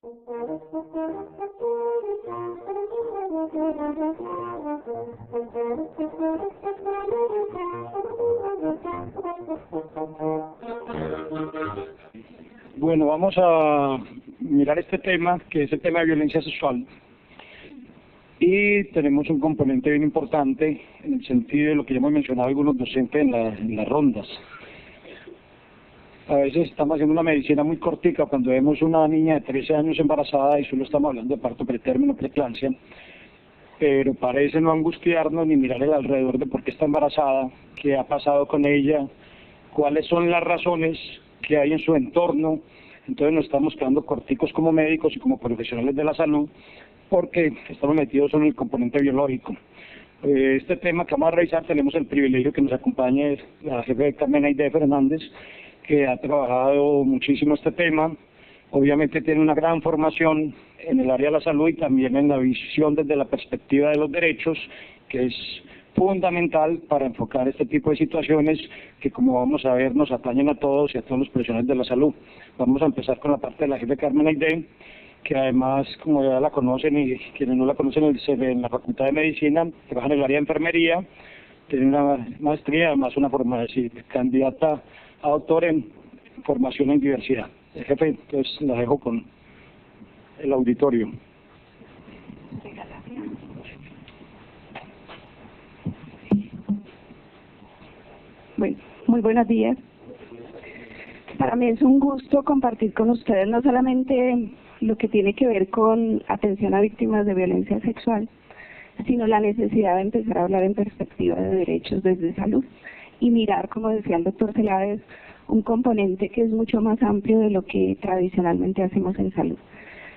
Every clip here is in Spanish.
Bueno, vamos a mirar este tema, que es el tema de violencia sexual. Y tenemos un componente bien importante en el sentido de lo que ya hemos mencionado algunos docentes en las rondas. A veces estamos haciendo una medicina muy cortica cuando vemos una niña de 13 años embarazada y solo estamos hablando de parto pretérmino, preeclampsia, pero parece no angustiarnos ni mirar el alrededor de por qué está embarazada, qué ha pasado con ella, cuáles son las razones que hay en su entorno. Entonces nos estamos quedando corticos como médicos y como profesionales de la salud porque estamos metidos en el componente biológico. Este tema que vamos a revisar, tenemos el privilegio que nos acompañe la jefe Carmen Aide Fernández, que ha trabajado muchísimo este tema. Obviamente tiene una gran formación en el área de la salud y también en la visión desde la perspectiva de los derechos, que es fundamental para enfocar este tipo de situaciones que, como vamos a ver, nos atañen a todos y a todos los profesionales de la salud. Vamos a empezar con la parte de la jefe Carmen Aide, que además, como ya la conocen y quienes no la conocen, en la Facultad de Medicina, trabaja en el área de enfermería, tiene una maestría, además una formación, candidata a doctor en formación en diversidad. Jefe, entonces la dejo con el auditorio. Bueno, muy buenos días. Para mí es un gusto compartir con ustedes no solamente lo que tiene que ver con atención a víctimas de violencia sexual, sino la necesidad de empezar a hablar en perspectiva de derechos desde salud y mirar, como decía el doctor Celades, un componente que es mucho más amplio de lo que tradicionalmente hacemos en salud.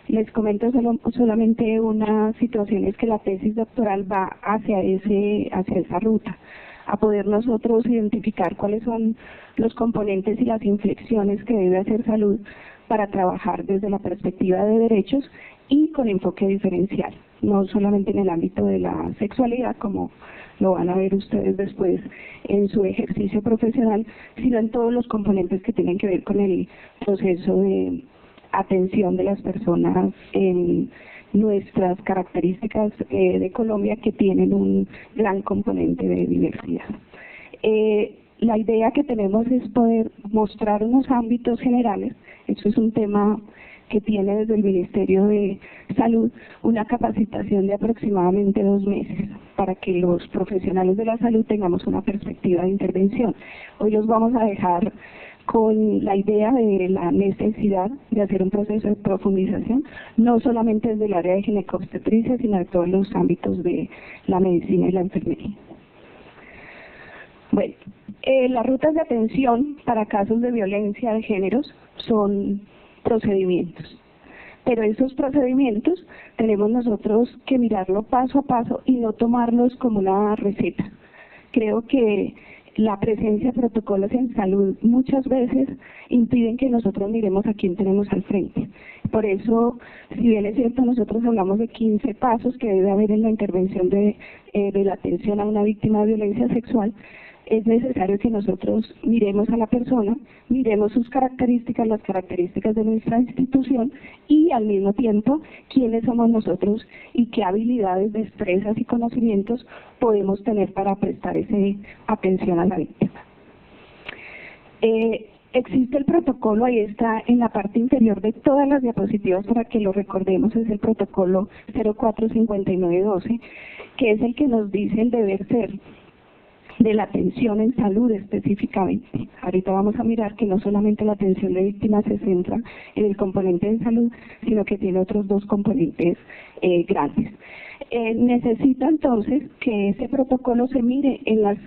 Les comento solamente unas situaciones que la tesis doctoral va hacia esa ruta, a poder nosotros identificar cuáles son los componentes y las inflexiones que debe hacer salud para trabajar desde la perspectiva de derechos y con enfoque diferencial, no solamente en el ámbito de la sexualidad, como lo van a ver ustedes después en su ejercicio profesional, sino en todos los componentes que tienen que ver con el proceso de atención de las personas en nuestras características de Colombia, que tienen un gran componente de diversidad. La idea que tenemos es poder mostrar unos ámbitos generales. Eso es un tema que tiene desde el Ministerio de Salud una capacitación de aproximadamente 2 meses para que los profesionales de la salud tengamos una perspectiva de intervención. Hoy los vamos a dejar con la idea de la necesidad de hacer un proceso de profundización, no solamente desde el área de ginecobstetricia, sino de todos los ámbitos de la medicina y la enfermería. Bueno, las rutas de atención para casos de violencia de géneros son procedimientos, pero esos procedimientos tenemos nosotros que mirarlo paso a paso y no tomarlos como una receta. Creo que la presencia de protocolos en salud muchas veces impiden que nosotros miremos a quién tenemos al frente. Por eso, si bien es cierto, nosotros hablamos de 15 pasos que debe haber en la intervención de la atención a una víctima de violencia sexual, es necesario que nosotros miremos a la persona, miremos sus características, las características de nuestra institución y al mismo tiempo quiénes somos nosotros y qué habilidades, destrezas y conocimientos podemos tener para prestar esa atención a la víctima. Existe el protocolo, ahí está en la parte inferior de todas las diapositivas para que lo recordemos, es el protocolo 045912, que es el que nos dice el deber ser de la atención en salud específicamente. Ahorita vamos a mirar que no solamente la atención de víctimas se centra en el componente de salud, sino que tiene otros 2 componentes grandes. Necesita entonces que ese protocolo se mire en las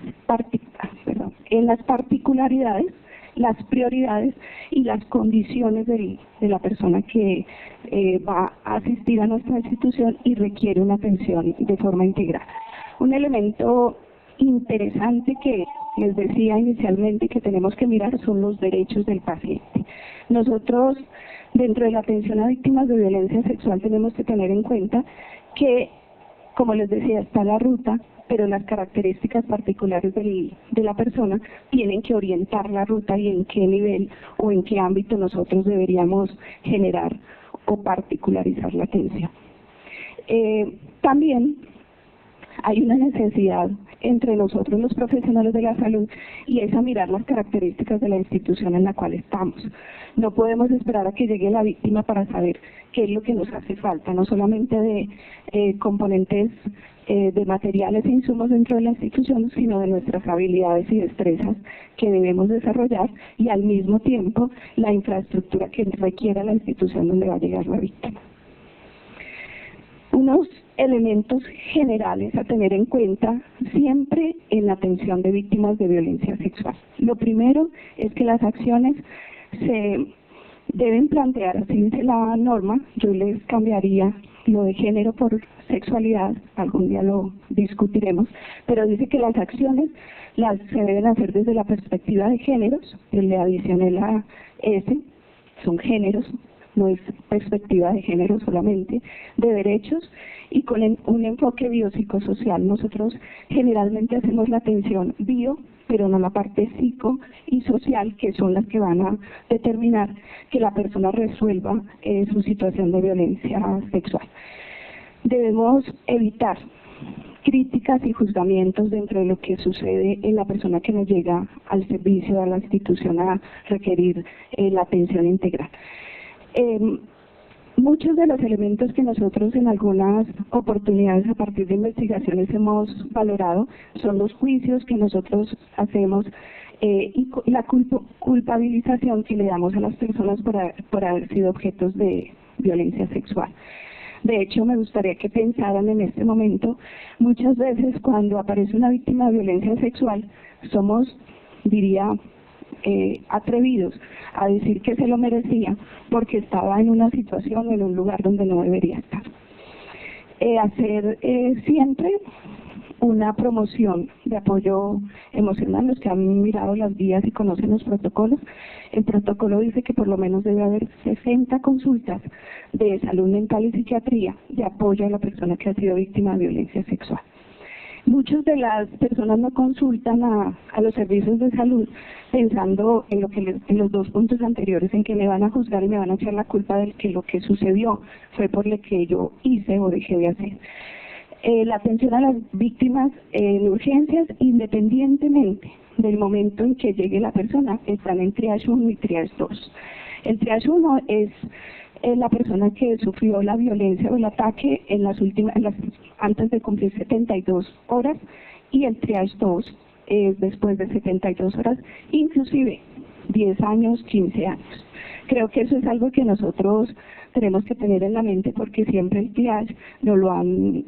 particularidades, las prioridades y las condiciones de la persona que va a asistir a nuestra institución y requiere una atención de forma integral. Un elemento interesante que les decía inicialmente que tenemos que mirar son los derechos del paciente. Nosotros, dentro de la atención a víctimas de violencia sexual, tenemos que tener en cuenta que, como les decía, está la ruta, pero las características particulares de la persona tienen que orientar la ruta y en qué nivel o en qué ámbito nosotros deberíamos generar o particularizar la atención. También hay una necesidad entre nosotros los profesionales de la salud y es a mirar las características de la institución en la cual estamos. No podemos esperar a que llegue la víctima para saber qué es lo que nos hace falta, no solamente de componentes de materiales e insumos dentro de la institución, sino de nuestras habilidades y destrezas que debemos desarrollar y al mismo tiempo la infraestructura que requiera la institución donde va a llegar la víctima. Unos elementos generales a tener en cuenta siempre en la atención de víctimas de violencia sexual. Lo primero es que las acciones se deben plantear, así dice la norma, yo les cambiaría lo de género por sexualidad, algún día lo discutiremos, pero dice que las acciones se deben hacer desde la perspectiva de géneros, le adicioné la S, son géneros, no es perspectiva de género solamente, de derechos y con un enfoque biopsicosocial. Nosotros generalmente hacemos la atención bio, pero no la parte psico y social, que son las que van a determinar que la persona resuelva su situación de violencia sexual. Debemos evitar críticas y juzgamientos dentro de lo que sucede en la persona que nos llega al servicio, a la institución a requerir la atención integral. Muchos de los elementos que nosotros en algunas oportunidades a partir de investigaciones hemos valorado son los juicios que nosotros hacemos y la culpabilización que le damos a las personas por haber sido objetos de violencia sexual. De hecho, me gustaría que pensaran en este momento, muchas veces cuando aparece una víctima de violencia sexual, somos, diría, atrevidos a decir que se lo merecía porque estaba en una situación o en un lugar donde no debería estar. Hacer siempre una promoción de apoyo emocional. Los que han mirado las guías y conocen los protocolos, el protocolo dice que por lo menos debe haber 60 consultas de salud mental y psiquiatría de apoyo a la persona que ha sido víctima de violencia sexual. Muchas de las personas no consultan a los servicios de salud pensando en en los dos puntos anteriores, en que me van a juzgar y me van a echar la culpa de que lo que sucedió fue por lo que yo hice o dejé de hacer. La atención a las víctimas en urgencias, independientemente del momento en que llegue la persona, están en triage 1 y triage 2. El triage 1 es la persona que sufrió la violencia o el ataque antes de cumplir 72 horas y el triage 2 es después de 72 horas, inclusive 10 años, 15 años. Creo que eso es algo que nosotros tenemos que tener en la mente porque siempre el triage nos lo han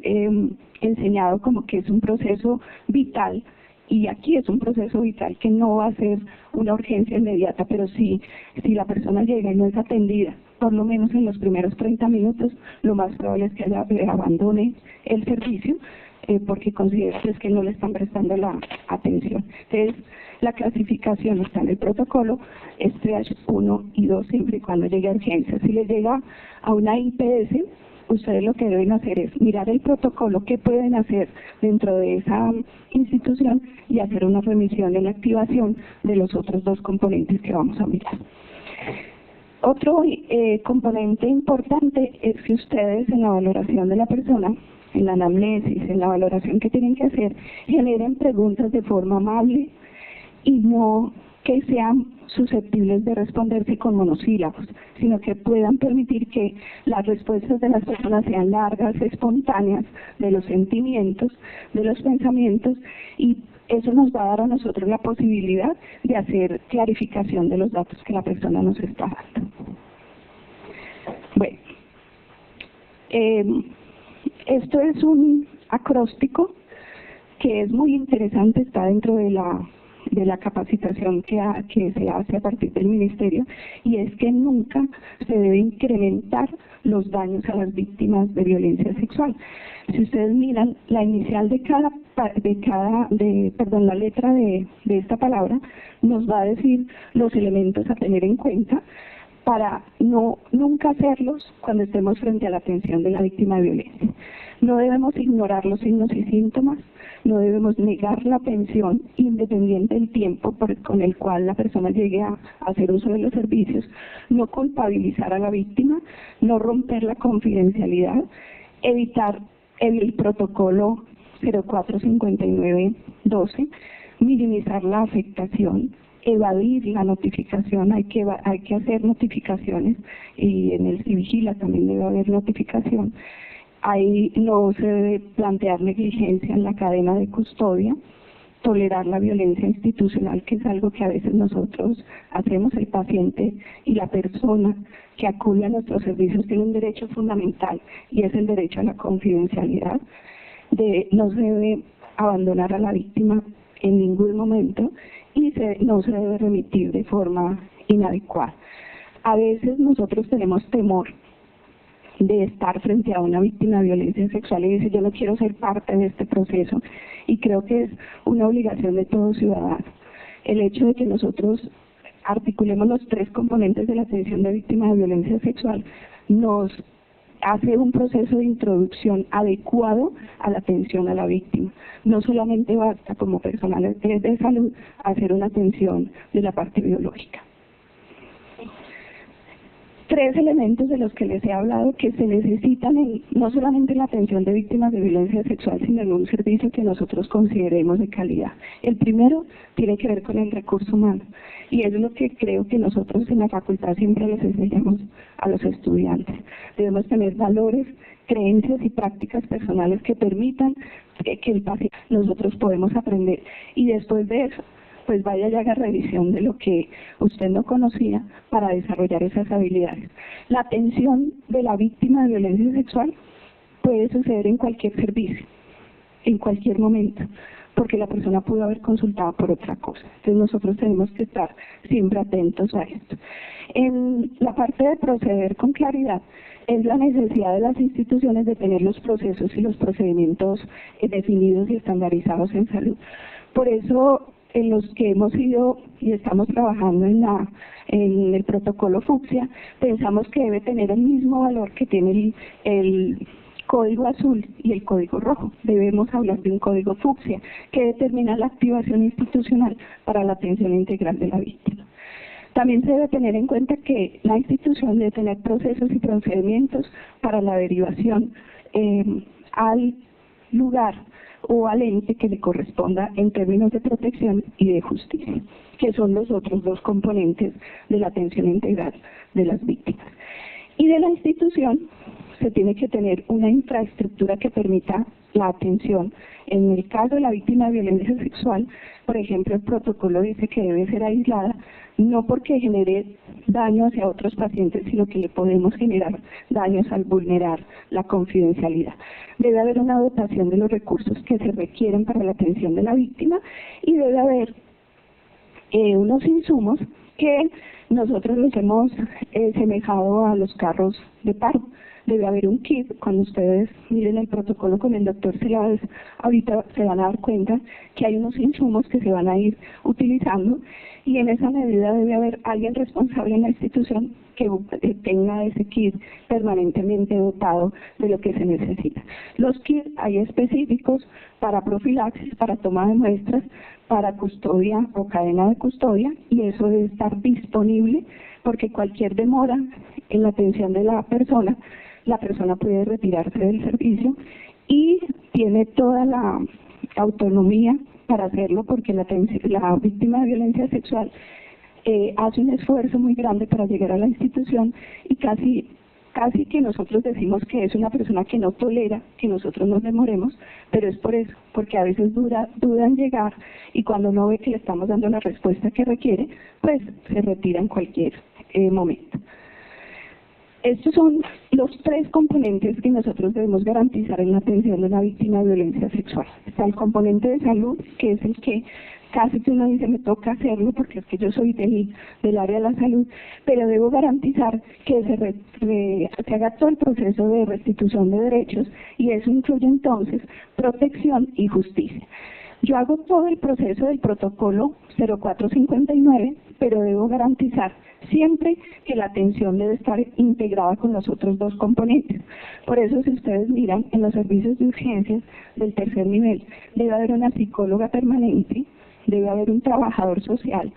enseñado como que es un proceso vital. Y aquí es un proceso vital que no va a ser una urgencia inmediata, pero si la persona llega y no es atendida, por lo menos en los primeros 30 minutos, lo más probable es que abandone el servicio porque considera que no le están prestando la atención. Entonces, la clasificación está en el protocolo, es triage 1 y 2 siempre y cuando llegue a urgencia. Si le llega a una IPS, ustedes lo que deben hacer es mirar el protocolo, qué pueden hacer dentro de esa institución y hacer una remisión en la activación de los otros dos componentes que vamos a mirar. Otro componente importante es que ustedes en la valoración de la persona, en la anamnesis, en la valoración que tienen que hacer, generen preguntas de forma amable y no que sean susceptibles de responderse con monosílabos, sino que puedan permitir que las respuestas de las personas sean largas, espontáneas, de los sentimientos, de los pensamientos, y eso nos va a dar a nosotros la posibilidad de hacer clarificación de los datos que la persona nos está dando. Bueno, esto es un acróstico que es muy interesante, está dentro de la capacitación que se hace a partir del Ministerio, y es que nunca se debe incrementar los daños a las víctimas de violencia sexual. Si ustedes miran la inicial la letra de esta palabra nos va a decir los elementos a tener en cuenta para nunca hacerlos cuando estemos frente a la atención de la víctima de violencia. No debemos ignorar los signos y síntomas, no debemos negar la atención independiente del tiempo con el cual la persona llegue a hacer uso de los servicios, no culpabilizar a la víctima, no romper la confidencialidad, evitar el protocolo 045912, minimizar la afectación, evadir la notificación, hay que hacer notificaciones y en el Civigila también debe haber notificación. Ahí no se debe plantear negligencia en la cadena de custodia, tolerar la violencia institucional, que es algo que a veces nosotros hacemos. El paciente y la persona que acude a nuestros servicios tiene un derecho fundamental y es el derecho a la confidencialidad. No se debe abandonar a la víctima en ningún momento y no se debe remitir de forma inadecuada. A veces nosotros tenemos temor de estar frente a una víctima de violencia sexual y dice: yo no quiero ser parte de este proceso, y creo que es una obligación de todo ciudadano. El hecho de que nosotros articulemos los tres componentes de la atención de víctimas de violencia sexual nos hace un proceso de introducción adecuado a la atención a la víctima. No solamente basta como personal de salud hacer una atención de la parte biológica. Tres elementos de los que les he hablado que se necesitan no solamente en la atención de víctimas de violencia sexual, sino en un servicio que nosotros consideremos de calidad. El primero tiene que ver con el recurso humano, y es lo que creo que nosotros en la facultad siempre les enseñamos a los estudiantes. Debemos tener valores, creencias y prácticas personales que permitan que el paciente, nosotros podemos aprender, y después de eso, pues vaya y haga revisión de lo que usted no conocía para desarrollar esas habilidades. La atención de la víctima de violencia sexual puede suceder en cualquier servicio, en cualquier momento, porque la persona pudo haber consultado por otra cosa. Entonces nosotros tenemos que estar siempre atentos a esto. En la parte de proceder con claridad, es la necesidad de las instituciones de tener los procesos y los procedimientos definidos y estandarizados en salud. Por eso, en los que hemos ido y estamos trabajando en el protocolo fucsia, pensamos que debe tener el mismo valor que tiene el código azul y el código rojo. Debemos hablar de un código fucsia que determina la activación institucional para la atención integral de la víctima. También se debe tener en cuenta que la institución debe tener procesos y procedimientos para la derivación al lugar o al ente que le corresponda en términos de protección y de justicia, que son los otros dos componentes de la atención integral de las víctimas. Y de la institución se tiene que tener una infraestructura que permita la atención. En el caso de la víctima de violencia sexual, por ejemplo, el protocolo dice que debe ser aislada, no porque genere daño hacia otros pacientes, sino que le podemos generar daños al vulnerar la confidencialidad. Debe haber una dotación de los recursos que se requieren para la atención de la víctima y debe haber unos insumos que nosotros los hemos semejado a los carros de paro. Debe haber un kit. Cuando ustedes miren el protocolo con el doctor Celades, ahorita se van a dar cuenta que hay unos insumos que se van a ir utilizando, y en esa medida debe haber alguien responsable en la institución que tenga ese kit permanentemente dotado de lo que se necesita. Los kits hay específicos para profilaxis, para toma de muestras, para custodia o cadena de custodia, y eso debe estar disponible porque cualquier demora en la atención de la persona puede retirarse del servicio y tiene toda la autonomía para hacerlo, porque la víctima de violencia sexual hace un esfuerzo muy grande para llegar a la institución, y casi que nosotros decimos que es una persona que no tolera que nosotros nos demoremos, pero es por eso, porque a veces duda en llegar, y cuando no ve que le estamos dando la respuesta que requiere, pues se retira en cualquier momento. Estos son los tres componentes que nosotros debemos garantizar en la atención de la víctima de violencia sexual. Está el componente de salud, que es el que casi que uno dice: me toca hacerlo porque es que yo soy del área de la salud, pero debo garantizar que se haga todo el proceso de restitución de derechos, y eso incluye entonces protección y justicia. Yo hago todo el proceso del protocolo 0459, pero debo garantizar siempre que la atención debe estar integrada con los otros dos componentes. Por eso, si ustedes miran en los servicios de urgencias del tercer nivel, debe haber una psicóloga permanente, debe haber un trabajador social,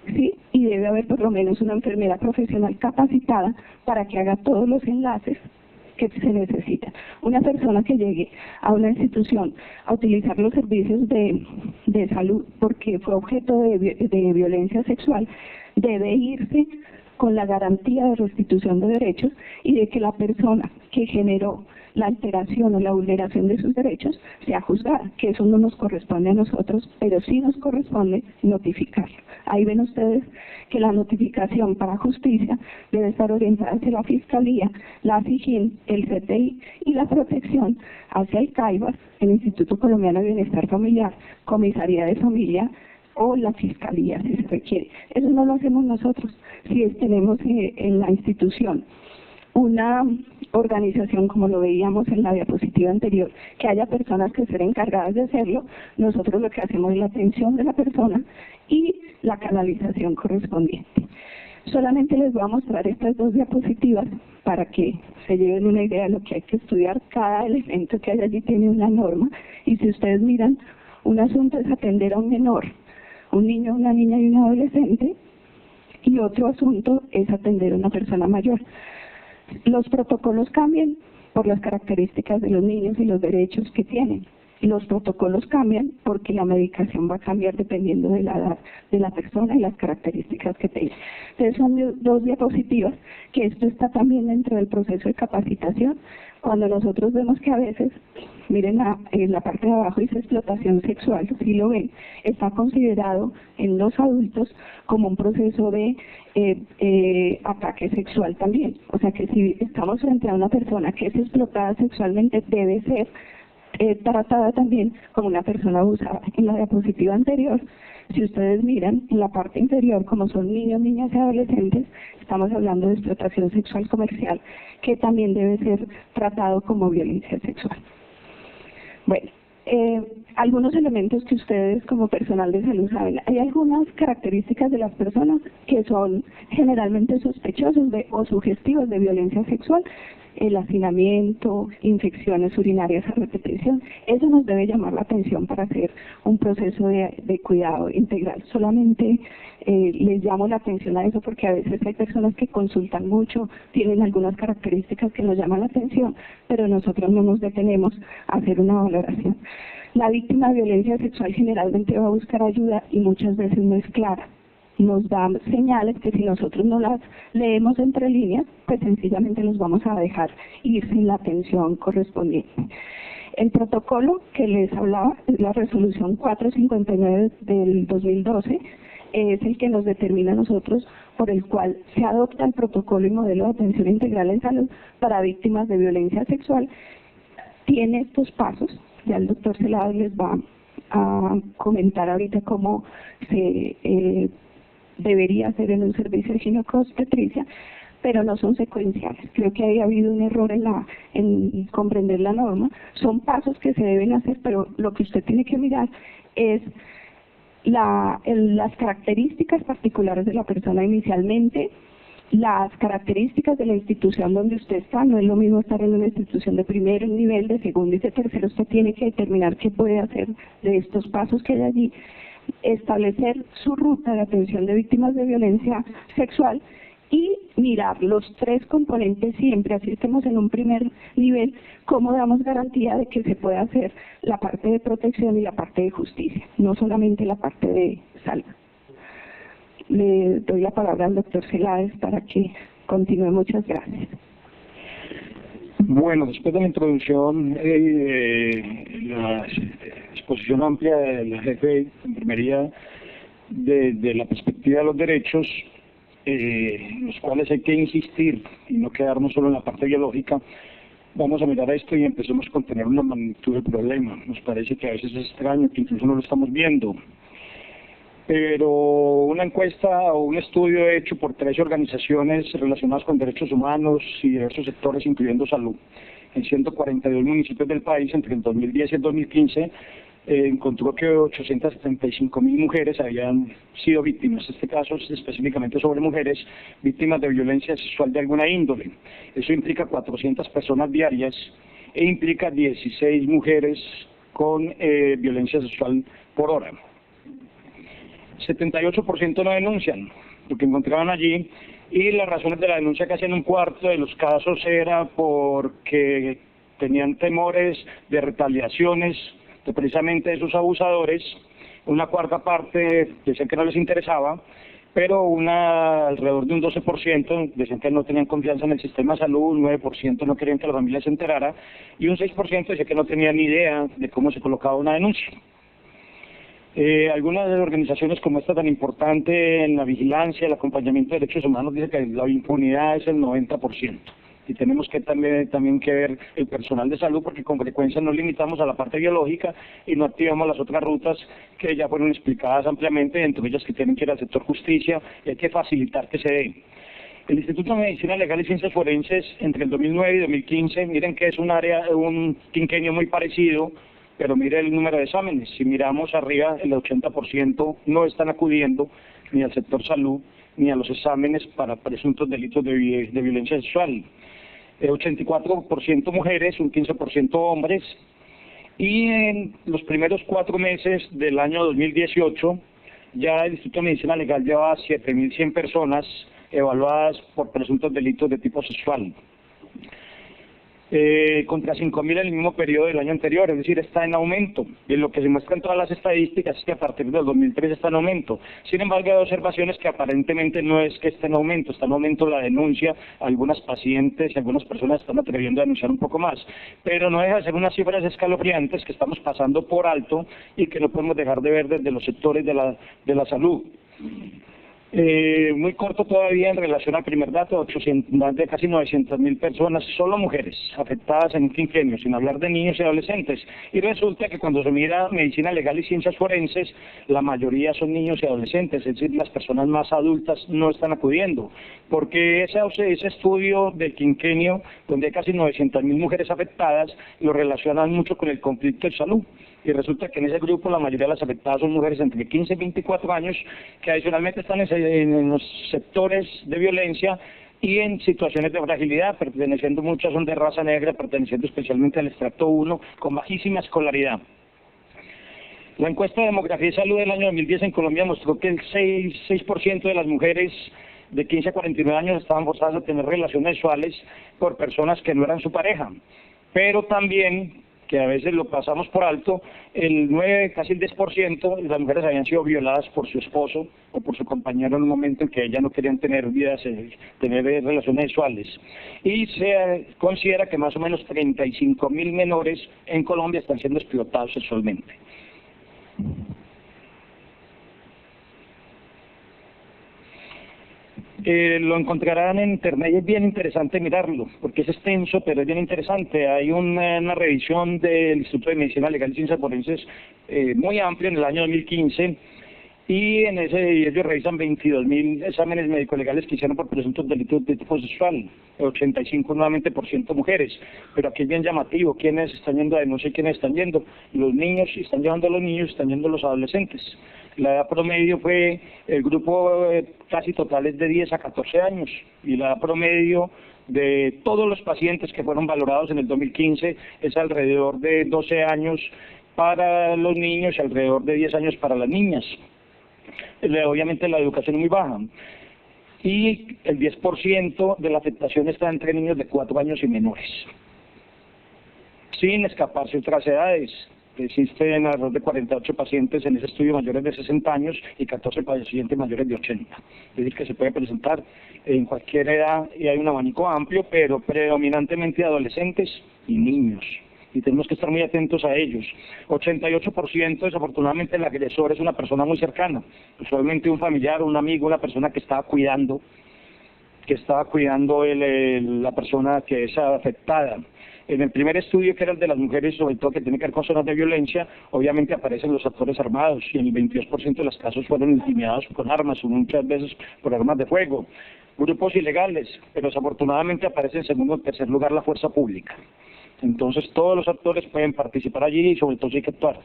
¿sí? Y debe haber por lo menos una enfermera profesional capacitada para que haga todos los enlaces que se necesitan. Una persona que llegue a una institución a utilizar los servicios de salud porque fue objeto de violencia sexual, debe irse con la garantía de restitución de derechos y de que la persona que generó la alteración o la vulneración de sus derechos sea juzgada, que eso no nos corresponde a nosotros, pero sí nos corresponde notificarlo. Ahí ven ustedes que la notificación para justicia debe estar orientada hacia la Fiscalía, la SIGIN, el CTI y la protección hacia el CAIBAS, el Instituto Colombiano de Bienestar Familiar, Comisaría de Familia o la Fiscalía si se requiere. Eso no lo hacemos nosotros. Si tenemos en la institución una organización, como lo veíamos en la diapositiva anterior, que haya personas que estén encargadas de hacerlo, nosotros lo que hacemos es la atención de la persona y la canalización correspondiente. Solamente les voy a mostrar estas dos diapositivas para que se lleven una idea de lo que hay que estudiar. Cada elemento que hay allí tiene una norma, y si ustedes miran, un asunto es atender a un menor, un niño, una niña y un adolescente, y otro asunto es atender a una persona mayor. Los protocolos cambian por las características de los niños y los derechos que tienen. Los protocolos cambian porque la medicación va a cambiar dependiendo de la edad de la persona y las características que tenga. Entonces son dos diapositivas, que esto está también dentro del proceso de capacitación. Cuando nosotros vemos que a veces, miren en la parte de abajo dice explotación sexual, si lo ven, está considerado en los adultos como un proceso de ataque sexual también. O sea que si estamos frente a una persona que es explotada sexualmente, debe ser tratada también como una persona abusada. En la diapositiva anterior, si ustedes miran en la parte inferior, como son niños, niñas y adolescentes, estamos hablando de explotación sexual comercial, que también debe ser tratado como violencia sexual. Bueno, algunos elementos que ustedes como personal de salud saben. Hay algunas características de las personas que son generalmente sospechosos o sugestivos de violencia sexual. El hacinamiento, infecciones urinarias a repetición. Eso nos debe llamar la atención para hacer un proceso de cuidado integral. Solamente les llamo la atención a eso porque a veces hay personas que consultan mucho, tienen algunas características que nos llaman la atención, pero nosotros no nos detenemos a hacer una valoración. La víctima de violencia sexual generalmente va a buscar ayuda y muchas veces no es clara. Nos da señales que si nosotros no las leemos entre líneas, pues sencillamente los vamos a dejar ir sin la atención correspondiente. El protocolo que les hablaba es la resolución 459 del 2012, es el que nos determina a nosotros por el cual se adopta el protocolo y modelo de atención integral en salud para víctimas de violencia sexual. Tiene estos pasos, ya el doctor Celada les va a comentar ahorita cómo se debería hacer en un servicio de ginecobstetricia, pero no son secuenciales. Creo que ahí ha habido un error en comprender la norma. Son pasos que se deben hacer, pero lo que usted tiene que mirar es las características particulares de la persona inicialmente, las características de la institución donde usted está. No es lo mismo estar en una institución de primer nivel, de segundo y de tercero. Usted tiene que determinar qué puede hacer de estos pasos que hay allí, establecer su ruta de atención de víctimas de violencia sexual y mirar los tres componentes siempre, así estemos en un primer nivel, cómo damos garantía de que se pueda hacer la parte de protección y la parte de justicia, no solamente la parte de salud. Le doy la palabra al doctor Celades para que continúe. Muchas gracias. Bueno, después de la introducción, la exposición amplia de la jefe de enfermería de la perspectiva de los derechos, los cuales hay que insistir y no quedarnos solo en la parte biológica, vamos a mirar esto y empecemos con tener una magnitud del problema. Nos parece que a veces es extraño, que incluso no lo estamos viendo. Pero una encuesta o un estudio hecho por 13 organizaciones relacionadas con derechos humanos y diversos sectores, incluyendo salud, en 142 municipios del país entre el 2010 y el 2015, encontró que 875.000 mujeres habían sido víctimas, este caso es específicamente sobre mujeres, víctimas de violencia sexual de alguna índole. Eso implica 400 personas diarias e implica 16 mujeres con violencia sexual por hora. 78% no denuncian lo que encontraban allí, y las razones de la denuncia, casi en un cuarto de los casos, era porque tenían temores de retaliaciones de precisamente esos abusadores. Una cuarta parte decían que no les interesaba, pero alrededor de un 12% decían que no tenían confianza en el sistema de salud, un 9% no querían que la familia se enterara, y un 6% decía que no tenían ni idea de cómo se colocaba una denuncia. Algunas de las organizaciones como esta tan importante en la vigilancia, el acompañamiento de derechos humanos, dicen que la impunidad es el 90%. Y tenemos que también que ver el personal de salud, porque con frecuencia nos limitamos a la parte biológica y no activamos las otras rutas que ya fueron explicadas ampliamente, entre ellas que tienen que ir al sector justicia, y hay que facilitar que se den. El Instituto de Medicina Legal y Ciencias Forenses, entre el 2009 y 2015, miren que es un quinquenio muy parecido, pero mire el número de exámenes. Si miramos arriba, el 80% no están acudiendo ni al sector salud ni a los exámenes para presuntos delitos de violencia sexual. 84% mujeres, un 15% hombres, y en los primeros 4 meses del año 2018 ya el Instituto de Medicina Legal llevaba 7.100 personas evaluadas por presuntos delitos de tipo sexual, contra 5.000 en el mismo periodo del año anterior, es decir, está en aumento. Y lo que se muestra en todas las estadísticas es que a partir del 2003 está en aumento. Sin embargo, hay observaciones que aparentemente no es que esté en aumento, está en aumento la denuncia. Algunas pacientes y algunas personas están atreviendo a denunciar un poco más, pero no deja de ser unas cifras escalofriantes que estamos pasando por alto y que no podemos dejar de ver desde los sectores de la salud. Muy corto todavía en relación al primer dato, más de casi 900.000 personas, solo mujeres, afectadas en un quinquenio, sin hablar de niños y adolescentes. Y resulta que cuando se mira medicina legal y ciencias forenses, la mayoría son niños y adolescentes, es decir, las personas más adultas no están acudiendo, porque ese estudio del quinquenio, donde hay casi 900.000 mujeres afectadas, lo relacionan mucho con el conflicto de salud. Y resulta que en ese grupo la mayoría de las afectadas son mujeres entre 15 y 24 años, que adicionalmente están en los sectores de violencia y en situaciones de fragilidad, perteneciendo muchas son de raza negra, perteneciendo especialmente al estrato 1, con bajísima escolaridad. La encuesta de demografía y salud del año 2010 en Colombia mostró que el 6% de las mujeres de 15 a 49 años estaban forzadas a tener relaciones sexuales por personas que no eran su pareja, pero también, que a veces lo pasamos por alto, casi el 10% de las mujeres habían sido violadas por su esposo o por su compañero en un momento en que ellas no querían tener relaciones sexuales. Y se considera que más o menos 35.000 menores en Colombia están siendo explotados sexualmente. Lo encontrarán en internet y es bien interesante mirarlo, porque es extenso, pero es bien interesante. Hay una revisión del Instituto de Medicina Legal y Ciencias Forenses muy amplio en el año 2015, y ellos revisan 22.000 exámenes médico-legales que hicieron por presuntos delitos de tipo sexual, 85 nuevamente por ciento mujeres. Pero aquí es bien llamativo, quiénes están yendo a denuncia y quiénes están yendo. Los niños, y están llevando a los niños, están yendo los adolescentes. La edad promedio el grupo casi total es de 10 a 14 años, y la edad promedio de todos los pacientes que fueron valorados en el 2015 es alrededor de 12 años para los niños y alrededor de 10 años para las niñas. Obviamente la educación es muy baja, y el 10% de la afectación está entre niños de 4 años y menores, sin escaparse otras edades. Existen alrededor de 48 pacientes en ese estudio mayores de 60 años y 14 pacientes mayores de 80. Es decir, que se puede presentar en cualquier edad y hay un abanico amplio, pero predominantemente adolescentes y niños. Y tenemos que estar muy atentos a ellos. 88% desafortunadamente el agresor es una persona muy cercana, usualmente un familiar, un amigo, una persona que estaba cuidando la persona que es afectada. En el primer estudio, que era el de las mujeres, sobre todo que tiene que ver con zonas de violencia, obviamente aparecen los actores armados, y en el 22% de los casos fueron intimidados con armas, o muchas veces por armas de fuego. Grupos ilegales, pero desafortunadamente aparece en segundo o tercer lugar la fuerza pública. Entonces todos los actores pueden participar allí y sobre todo sí hay que actuar.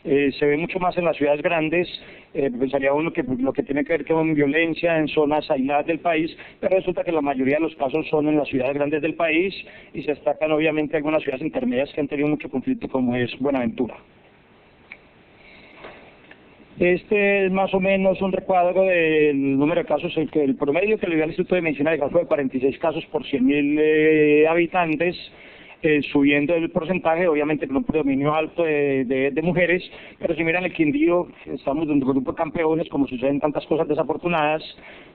Se ve mucho más en las ciudades grandes, pensaría uno que lo que tiene que ver con violencia en zonas aisladas del país, pero resulta que la mayoría de los casos son en las ciudades grandes del país y se destacan obviamente algunas ciudades intermedias que han tenido mucho conflicto como es Buenaventura. Este es más o menos un recuadro del número de casos, el promedio que le dio el Instituto de Medicina Legal fue de 46 casos por 100.000 habitantes, subiendo el porcentaje, obviamente con un predominio alto de mujeres, pero si miran el Quindío, estamos en un grupo de campeones, como suceden tantas cosas desafortunadas,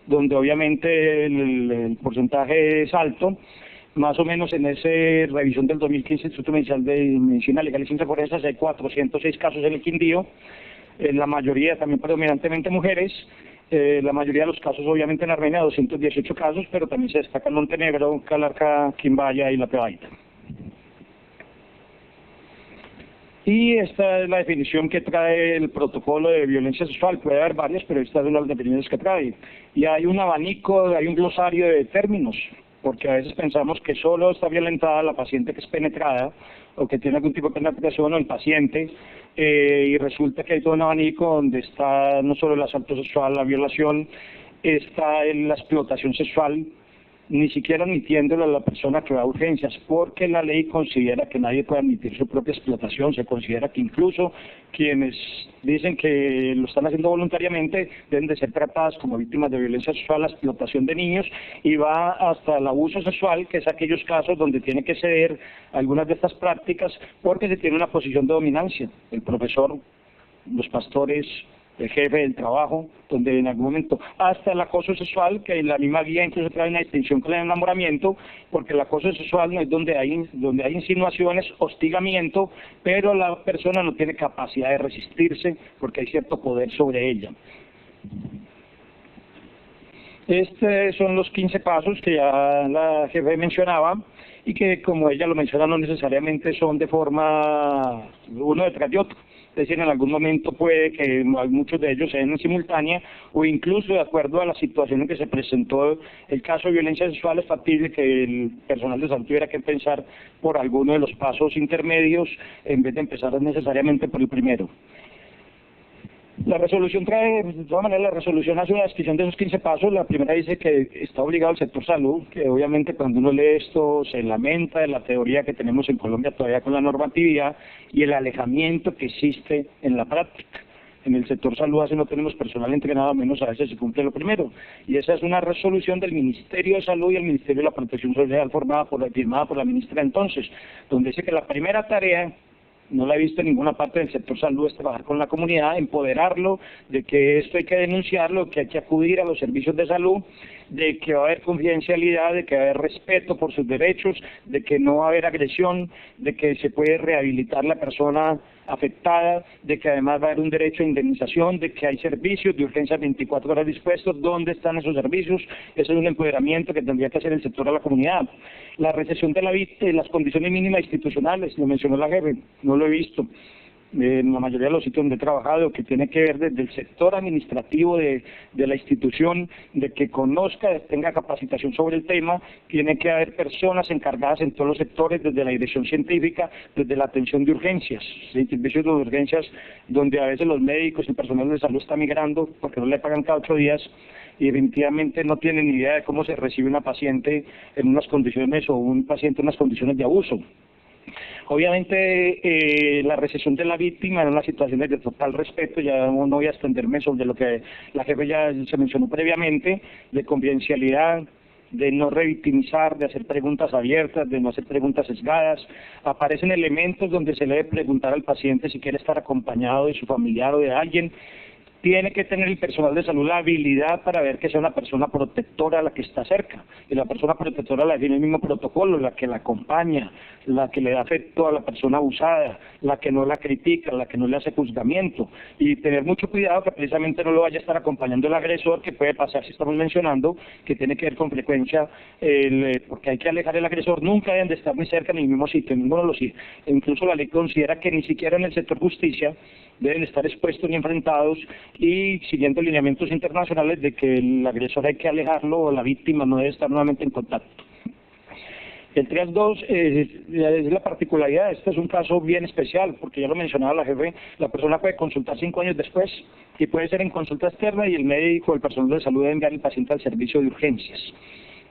donde obviamente el porcentaje es alto. Más o menos en esa revisión del 2015, el Instituto de Medicina Legal y Ciencias Forenses, hay 406 casos en el Quindío, la mayoría también predominantemente mujeres, la mayoría de los casos obviamente en Armenia, 218 casos, pero también se destacan Montenegro, Calarca, Quimbaya y La Pebaita. Y esta es la definición que trae el protocolo de violencia sexual. Puede haber varias, pero esta es una de las definiciones que trae. Y hay un abanico, hay un glosario de términos, porque a veces pensamos que solo está violentada la paciente que es penetrada, o que tiene algún tipo de penetración, o el paciente, y resulta que hay todo un abanico donde está no solo el asalto sexual, la violación, está la explotación sexual, ni siquiera admitiéndolo a la persona que va a urgencias, porque la ley considera que nadie puede admitir su propia explotación. Se considera que incluso quienes dicen que lo están haciendo voluntariamente deben de ser tratadas como víctimas de violencia sexual, la explotación de niños, y va hasta el abuso sexual, que es aquellos casos donde tiene que ceder algunas de estas prácticas porque se tiene una posición de dominancia. El profesor, los pastores, el jefe del trabajo, donde en algún momento, hasta el acoso sexual, que en la misma guía incluso trae una distinción con el enamoramiento, porque el acoso sexual no es donde hay insinuaciones, hostigamiento, pero la persona no tiene capacidad de resistirse porque hay cierto poder sobre ella. Estos son los 15 pasos que ya la jefe mencionaba y que, como ella lo menciona, no necesariamente son de forma uno detrás de otro. Es decir, en algún momento puede que muchos de ellos se den en simultánea, o incluso de acuerdo a la situación en que se presentó el caso de violencia sexual, es factible que el personal de salud tuviera que pensar por alguno de los pasos intermedios en vez de empezar necesariamente por el primero. La resolución trae, de todas maneras, la resolución hace una descripción de esos 15 pasos. La primera dice que está obligado el sector salud, que obviamente cuando uno lee esto se lamenta de la teoría que tenemos en Colombia todavía con la normatividad y el alejamiento que existe en la práctica. En el sector salud así no tenemos personal entrenado, menos a veces se cumple lo primero. Y esa es una resolución del Ministerio de Salud y el Ministerio de la Protección Social firmada por la ministra entonces, donde dice que la primera tarea, no la he visto en ninguna parte del sector salud, es trabajar con la comunidad, empoderarlo de que esto hay que denunciarlo, que hay que acudir a los servicios de salud, de que va a haber confidencialidad, de que va a haber respeto por sus derechos, de que no va a haber agresión, de que se puede rehabilitar la persona afectada, de que además va a haber un derecho a indemnización, de que hay servicios de urgencia 24 horas dispuestos. ¿Dónde están esos servicios? Eso es un empoderamiento que tendría que hacer el sector a la comunidad. La recesión de las condiciones mínimas institucionales, lo mencionó la jefe, no lo he visto en la mayoría de los sitios donde he trabajado, que tiene que ver desde el sector administrativo de la institución, de que conozca, tenga capacitación sobre el tema. Tiene que haber personas encargadas en todos los sectores, desde la dirección científica, desde la atención de urgencias, servicios de urgencias, donde a veces los médicos y el personal de salud está migrando porque no le pagan cada 8 días, y definitivamente no tienen ni idea de cómo se recibe una paciente en unas condiciones o un paciente en unas condiciones de abuso. Obviamente la recesión de la víctima en unas situaciones de total respeto, ya no voy a extenderme sobre lo que la jefe ya se mencionó previamente, de confidencialidad, de no revictimizar, de hacer preguntas abiertas, de no hacer preguntas sesgadas. Aparecen elementos donde se le debe preguntar al paciente si quiere estar acompañado de su familiar o de alguien. Tiene que tener el personal de salud la habilidad para ver que sea una persona protectora a la que está cerca. Y la persona protectora la define el mismo protocolo, la que la acompaña, la que le da afecto a la persona abusada, la que no la critica, la que no le hace juzgamiento. Y tener mucho cuidado que precisamente no lo vaya a estar acompañando el agresor, que puede pasar, si estamos mencionando, que tiene que ver con frecuencia, porque hay que alejar el agresor. Nunca deben de estar muy cerca en el mismo sitio, ninguno de los sitios. Incluso la ley considera que ni siquiera en el sector justicia deben estar expuestos ni enfrentados, y siguiendo lineamientos internacionales de que el agresor hay que alejarlo o la víctima no debe estar nuevamente en contacto. El triage 2 es la particularidad, este es un caso bien especial, porque ya lo mencionaba la jefe, la persona puede consultar 5 años después y puede ser en consulta externa y el médico o el personal de salud debe enviar al paciente al servicio de urgencias,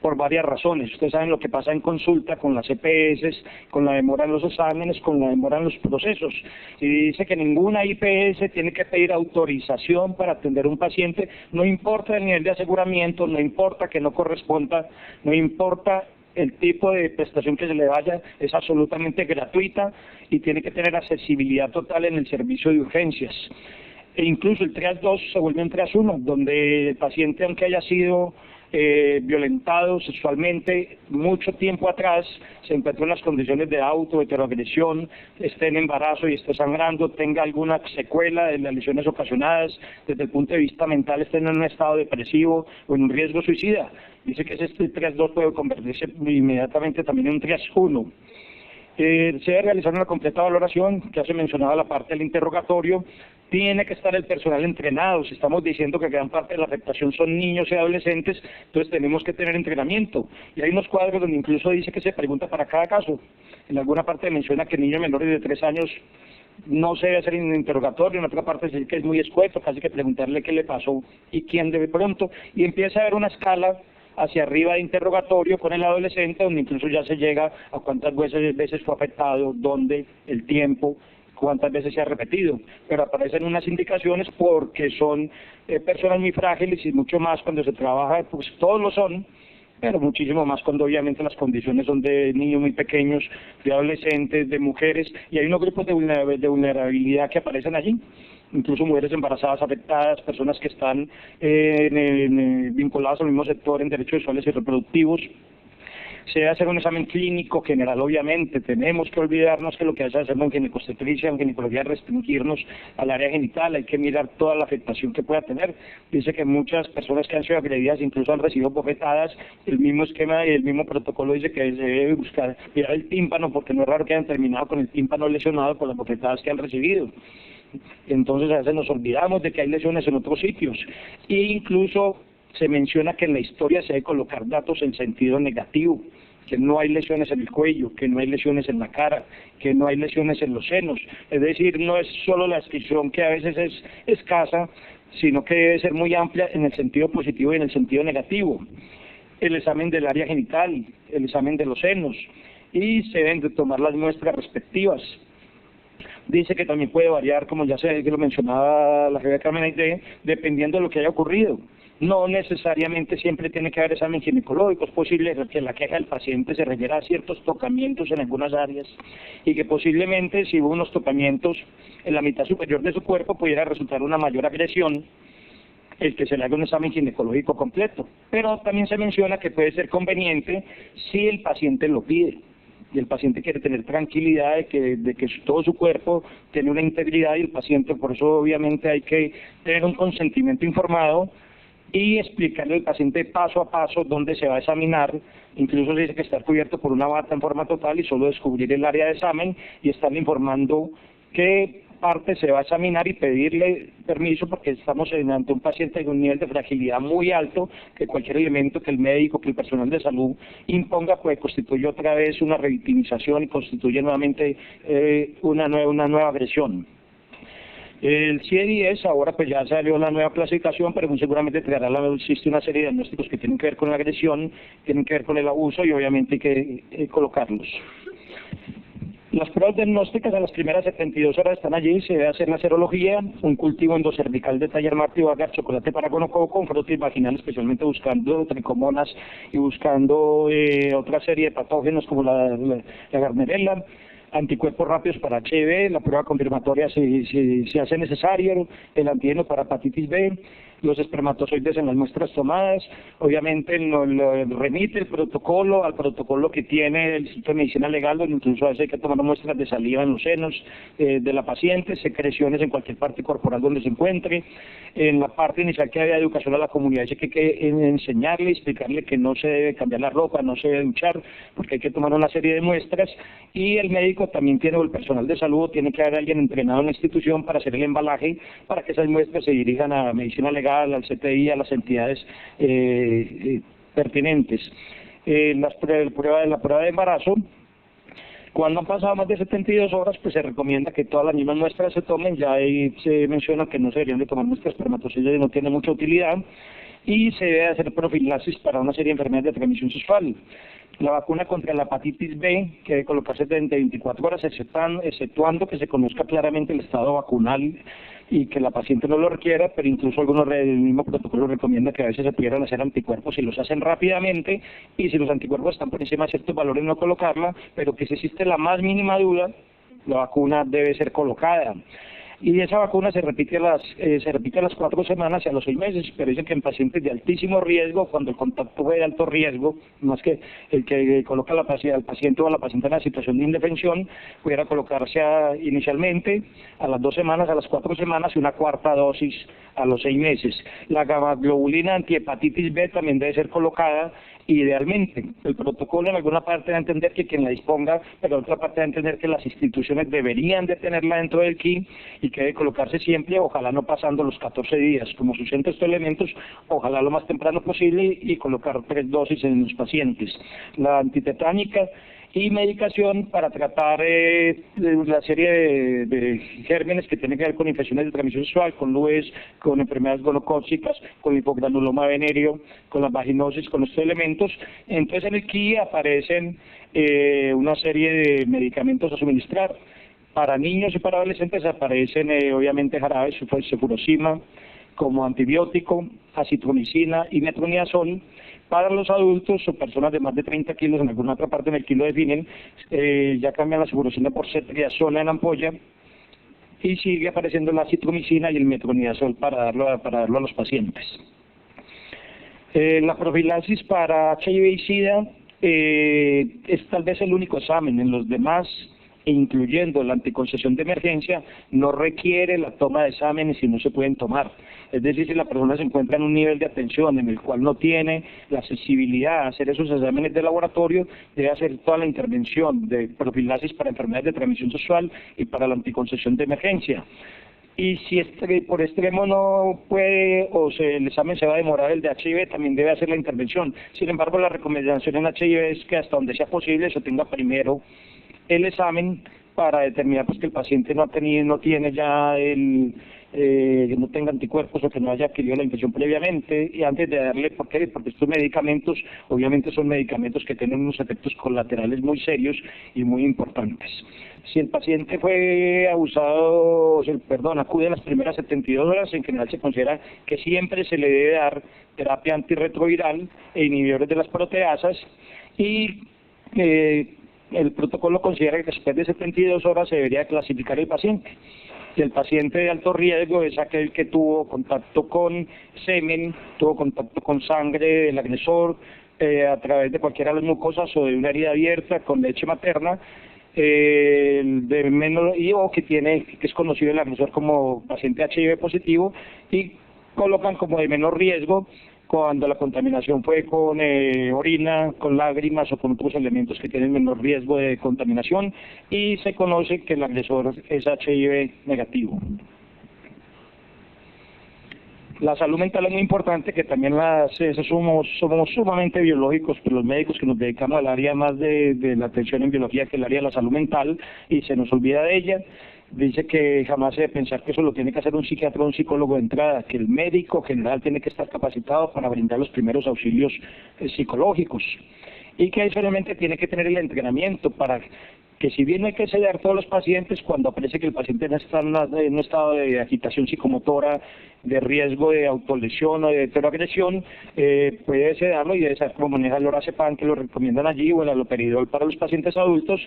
por varias razones. Ustedes saben lo que pasa en consulta con las EPS, con la demora en los exámenes, con la demora en los procesos. Y dice que ninguna IPS tiene que pedir autorización para atender a un paciente, no importa el nivel de aseguramiento, no importa que no corresponda, no importa el tipo de prestación que se le vaya, es absolutamente gratuita y tiene que tener accesibilidad total en el servicio de urgencias. E incluso el triage 2 se vuelve un triage 1, donde el paciente, aunque haya sido violentado sexualmente mucho tiempo atrás, se encuentra en las condiciones de heteroagresión, esté en embarazo y esté sangrando, tenga alguna secuela de las lesiones ocasionadas, desde el punto de vista mental esté en un estado depresivo o en un riesgo suicida. Dice que este triage 2 puede convertirse inmediatamente también en un triage 1. Se debe realizar una completa valoración, que ya se mencionaba la parte del interrogatorio, tiene que estar el personal entrenado. Si estamos diciendo que gran parte de la afectación son niños y adolescentes, entonces tenemos que tener entrenamiento. Y hay unos cuadros donde incluso dice que se pregunta para cada caso. En alguna parte menciona que niños menores de 3 años no se debe hacer un interrogatorio, en otra parte se dice que es muy escueto, casi que preguntarle qué le pasó y quién de pronto, y empieza a haber una escala hacia arriba de interrogatorio con el adolescente, donde incluso ya se llega a cuántas veces fue afectado, dónde, el tiempo, cuántas veces se ha repetido, pero aparecen unas indicaciones porque son personas muy frágiles y mucho más cuando se trabaja, pues todos lo son, pero muchísimo más cuando obviamente las condiciones son de niños muy pequeños, de adolescentes, de mujeres, y hay unos grupos de vulnerabilidad que aparecen allí, incluso mujeres embarazadas afectadas, personas que están vinculadas al mismo sector en derechos sexuales y reproductivos. Se debe hacer un examen clínico general, obviamente. Tenemos que olvidarnos que lo que hacemos en ginecobstetricia, en ginecología, es restringirnos al área genital. Hay que mirar toda la afectación que pueda tener. Dice que muchas personas que han sido agredidas incluso han recibido bofetadas. El mismo esquema y el mismo protocolo dice que se debe buscar mirar el tímpano, porque no es raro que hayan terminado con el tímpano lesionado por las bofetadas que han recibido. Entonces a veces nos olvidamos de que hay lesiones en otros sitios. E incluso se menciona que en la historia se debe colocar datos en sentido negativo, que no hay lesiones en el cuello, que no hay lesiones en la cara, que no hay lesiones en los senos. Es decir, no es solo la descripción que a veces es escasa, sino que debe ser muy amplia en el sentido positivo y en el sentido negativo. El examen del área genital, el examen de los senos, y se deben de tomar las muestras respectivas. Dice que también puede variar, como ya se lo mencionaba la jefa Carmen Aide, dependiendo de lo que haya ocurrido. No necesariamente siempre tiene que haber examen ginecológico, es posible que la queja del paciente se refiera a ciertos tocamientos en algunas áreas y que posiblemente si hubo unos tocamientos en la mitad superior de su cuerpo pudiera resultar una mayor agresión el que se le haga un examen ginecológico completo. Pero también se menciona que puede ser conveniente si el paciente lo pide y el paciente quiere tener tranquilidad de que todo su cuerpo tiene una integridad y el paciente, por eso obviamente hay que tener un consentimiento informado y explicarle al paciente paso a paso dónde se va a examinar. Incluso se dice que estar cubierto por una bata en forma total y solo descubrir el área de examen y estarle informando qué parte se va a examinar y pedirle permiso, porque estamos ante un paciente con un nivel de fragilidad muy alto, que cualquier elemento que el médico, que el personal de salud imponga, pues constituye otra vez una revictimización y constituye nuevamente una nueva agresión. El CIE-10 ahora pues ya salió la nueva clasificación, pero muy seguramente existe una serie de diagnósticos que tienen que ver con la agresión, tienen que ver con el abuso y obviamente hay que colocarlos. Las pruebas diagnósticas a las primeras 72 horas están allí, se debe hacer la serología, un cultivo endocervical de Taller Martí, agar, chocolate para gonococo, frotis vaginal, especialmente buscando tricomonas y buscando otra serie de patógenos como la Gardnerella, anticuerpos rápidos para HIV, la prueba confirmatoria si hace necesario, el antígeno para hepatitis B, los espermatozoides en las muestras tomadas, obviamente lo remite el protocolo al protocolo que tiene el Instituto de Medicina Legal, donde incluso a veces hay que tomar muestras de saliva en los senos de la paciente, secreciones en cualquier parte corporal donde se encuentre. En la parte inicial que había educación a la comunidad, dice que hay que enseñarle, explicarle que no se debe cambiar la ropa, no se debe duchar, porque hay que tomar una serie de muestras, y el médico también tiene, o el personal de salud, tiene que haber alguien entrenado en la institución para hacer el embalaje, para que esas muestras se dirijan a medicina legal, al CTI, a las entidades pertinentes. la prueba de embarazo. Cuando han pasado más de 72 horas, pues se recomienda que todas las mismas muestras se tomen. Ya ahí se menciona que no se deberían de tomar muestras espermatozoides, no tiene mucha utilidad, y se debe hacer profilaxis para una serie de enfermedades de transmisión sexual. La vacuna contra la hepatitis B, que debe colocarse de 24 horas, exceptuando que se conozca claramente el estado vacunal y que la paciente no lo requiera, pero incluso el mismo protocolo recomienda que a veces se pudieran hacer anticuerpos si los hacen rápidamente, y si los anticuerpos están por encima de ciertos valores no colocarla, pero que si existe la más mínima duda, la vacuna debe ser colocada. Y esa vacuna se repite a las 4 semanas y a los 6 meses, pero dicen que en pacientes de altísimo riesgo, cuando el contacto fue de alto riesgo, más que el que coloca al paciente o a la paciente en una situación de indefensión, pudiera colocarse inicialmente a las 2 semanas, a las 4 semanas y una cuarta dosis a los 6 meses. La gamma-globulina antihepatitis B también debe ser colocada. Idealmente, el protocolo en alguna parte da a entender que quien la disponga, pero en otra parte da a entender que las instituciones deberían de tenerla dentro del KIM y que debe colocarse siempre, ojalá no pasando los 14 días. Como suceden estos elementos, ojalá lo más temprano posible y colocar 3 dosis en los pacientes. La antitetánica y medicación para tratar la serie de gérmenes que tienen que ver con infecciones de transmisión sexual, con LUES, con enfermedades gonocócicas, con hipogranuloma venéreo, con la vaginosis, con estos elementos. Entonces en el KI aparecen una serie de medicamentos a suministrar. Para niños y para adolescentes aparecen obviamente jarabes, cefurosima como antibiótico, acitromicina y metronidazol. Para los adultos o personas de más de 30 kilos, en alguna otra parte del kilo definen, ya cambian la cefurosina por cetrizona en ampolla, y sigue apareciendo la acitromicina y el metronidazol para darlo a los pacientes. La profilaxis para HIV y SIDA es tal vez el único examen. En los demás, incluyendo la anticoncepción de emergencia, no requiere la toma de exámenes y no se pueden tomar. Es decir, si la persona se encuentra en un nivel de atención en el cual no tiene la accesibilidad a hacer esos exámenes de laboratorio, debe hacer toda la intervención de profilaxis para enfermedades de transmisión sexual y para la anticoncepción de emergencia. Y si por extremo no puede o el examen se va a demorar, el de HIV también debe hacer la intervención. Sin embargo, la recomendación en HIV es que hasta donde sea posible se tenga primero el examen para determinar pues que el paciente no tiene ya que no tenga anticuerpos o que no haya adquirido la infección previamente, y antes de darle, ¿por qué? Porque estos medicamentos obviamente son medicamentos que tienen unos efectos colaterales muy serios y muy importantes. Si el paciente fue abusado, acude a las primeras 72 horas, en general se considera que siempre se le debe dar terapia antirretroviral e inhibidores de las proteasas, y el protocolo considera que después de 72 horas se debería clasificar el paciente. Y el paciente de alto riesgo es aquel que tuvo contacto con semen, tuvo contacto con sangre del agresor, a través de cualquiera de las mucosas o de una herida abierta con leche materna, o que es conocido el agresor como paciente HIV positivo, y colocan como de menor riesgo cuando la contaminación fue con orina, con lágrimas o con otros elementos que tienen menor riesgo de contaminación, y se conoce que el agresor es HIV negativo. La salud mental es muy importante, que también somos sumamente biológicos, pero los médicos que nos dedicamos al área más de la atención en biología, que es el área de la salud mental, y se nos olvida de ella. Dice que jamás se debe pensar que eso lo tiene que hacer un psiquiatra o un psicólogo de entrada, que el médico general tiene que estar capacitado para brindar los primeros auxilios psicológicos, y que adicionalmente tiene que tener el entrenamiento para que, si bien no hay que sedar a todos los pacientes, cuando aparece que el paciente está en un estado de agitación psicomotora, de riesgo de autolesión o de heteroagresión, puede sedarlo y debe saber cómo maneja el lorazepam, que lo recomiendan allí, o el haloperidol para los pacientes adultos,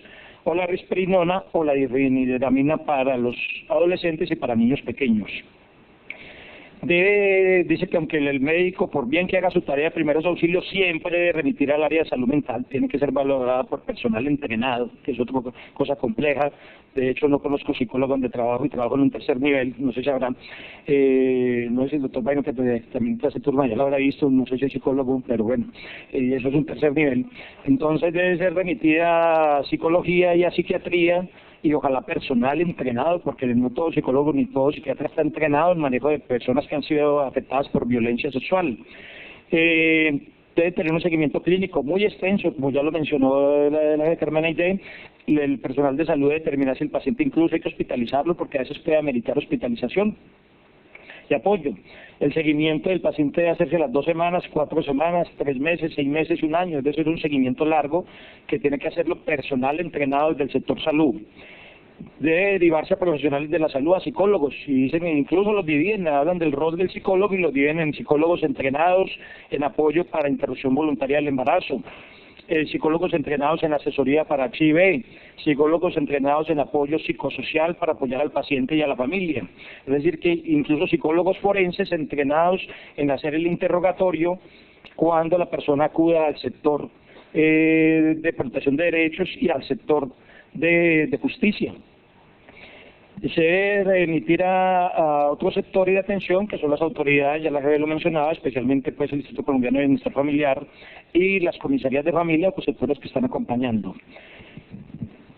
o la risperidona o la difeniramina para los adolescentes y para niños pequeños. Dice que aunque el médico, por bien que haga su tarea de primeros auxilios, siempre debe remitir al área de salud mental, tiene que ser valorada por personal entrenado, que es otra cosa compleja. De hecho, no conozco psicólogos donde trabajo en un tercer nivel, no sé si habrá, no sé si el doctor Baino, que también hace turma, ya lo habrá visto, no sé si es psicólogo, pero bueno, eso es un tercer nivel. Entonces debe ser remitida a psicología y a psiquiatría, y ojalá personal entrenado, porque no todo psicólogo ni todo psiquiatra está entrenado en manejo de personas que han sido afectadas por violencia sexual. debe tener un seguimiento clínico muy extenso, como ya lo mencionó la Carmen Aide. El personal de salud determina si el paciente incluso hay que hospitalizarlo, porque a veces puede ameritar hospitalización. Y apoyo. El seguimiento del paciente debe hacerse a las 2 semanas, 4 semanas, 3 meses, 6 meses, un año. Debe ser un seguimiento largo que tiene que hacerlo personal entrenado del sector salud. Debe derivarse a profesionales de la salud, a psicólogos, y dicen, incluso los dividen, hablan del rol del psicólogo y los dividen en psicólogos entrenados en apoyo para interrupción voluntaria del embarazo, psicólogos entrenados en asesoría para HIV, psicólogos entrenados en apoyo psicosocial para apoyar al paciente y a la familia. Es decir, que incluso psicólogos forenses entrenados en hacer el interrogatorio cuando la persona acuda al sector de protección de derechos y al sector de justicia. Se debe remitir a otro sector de atención, que son las autoridades, ya las lo mencionaba, especialmente pues el Instituto Colombiano de Bienestar Familiar y las comisarías de familia, pues sectores que están acompañando.